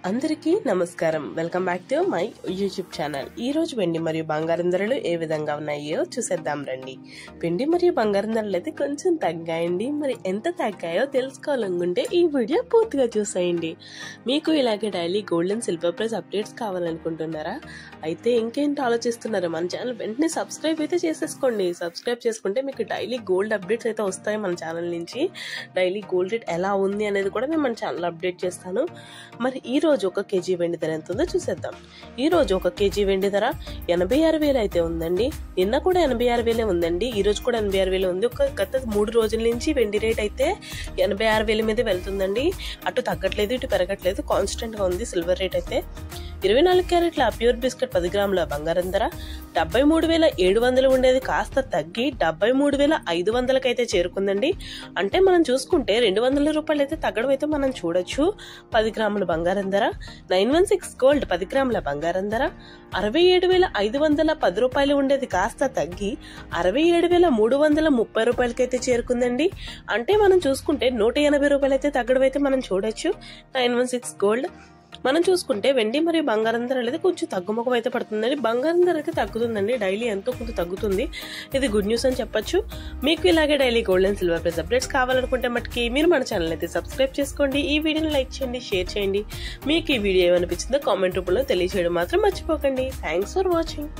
అందరికీ నమస్కారం. Welcome back to my YouTube channel. ఈ రోజు వెండి మరియు బంగారం ధరలు ఏ విధంగా ఉన్నాయో చూసేద్దాం రండి. వెండి మరియు బంగారం ధరలు అయితే కొంచెం తగ్గాయండి. మరి ఎంత తగ్గాయో తెలుసుకోవాలనుకుంటే ఈ వీడియో పూర్తిగా చూసేయండి. మీకు ఇలాగే daily gold and silver price updates కావాలనుకుంటున్నారా? అయితే ఇంకేంటి ఆలోచిస్తున్నారు? మన ఛానల్ వెంటనే సబ్స్క్రైబ్ అయితే చేసేసుకోండి. సబ్స్క్రైబ్ చేసుకుంటే మీకు డైలీ గోల్డ్ అప్డేట్స్ అయితే వస్తాయి. మన ఛానల్ నుంచి డైలీ గోల్డ్ రేట్ ఎలా ఉంది అనేది కూడా నేను మన ఛానల్ అప్డేట్ చేస్తాను. మరి ఈ రోజు ఒక కేజీ వెండి ధర ఎంత ఉందో చూసేద్దాం. ఈ రోజు ఒక కేజీ వెండి ధర 86,000 అయితే ఉందండి. నిన్న కూడా 86,000 ఉందండి. ఈ రోజు కూడా 86,000 ఉంది. గత 3 రోజుల నుంచి వెండి రేట్ అయితే 86,000 మీద వెళ్తుందండి. అటు తగ్గట్లేదు, ఇటు పెరగట్లేదు, కాన్స్టెంట్ గా ఉంది. సిల్వర్ రేట్ అయితే 24 క్యారెట్ల ప్యూర్ బిస్కెట్ 10 గ్రాముల బంగారం ధర 73,700 ఉండేది కాస్త తగ్గి 73,500 అయితే చేరుకుందండి. అంటే మనం చూసుకుంటే 200 రూపాయలు అయితే తగ్గడం అయితే మనం చూడొచ్చు. 10 గ్రాముల బంగారం ధర 916 గోల్డ్ 10 గ్రాముల బంగారం ధర 67,510 రూపాయలు ఉండేది కాస్త తగ్గి 67,330 రూపాయలకైతే చేరుకుందండి. అంటే మనం చూసుకుంటే 180 రూపాయలు అయితే తగ్గడం అయితే మనం చూడొచ్చు. 916 గోల్డ్ మనం చూసుకుంటే వెండి మరియు బంగారం ధర అనేది కొంచెం తగ్గుముఖం అయితే పడుతుందండి. బంగారం ధర అయితే తగ్గుతుందండి. డైలీ ఎంతో కొంత తగ్గుతుంది. ఇది గుడ్ న్యూస్ అని చెప్పొచ్చు. మీకు ఇలాగే daily gold and silver price updates కావాలనుకుంటే మటుకి మీరు మన ఛానల్ అయితే సబ్స్క్రైబ్ చేసుకోండి. ఈ వీడియోని లైక్ చేయండి, షేర్ చేయండి. మీకు ఈ వీడియో ఏమనిపించిందో కామెంట్ రూపంలో తెలియజేయడం మాత్రం మర్చిపోకండి. Thanks for watching.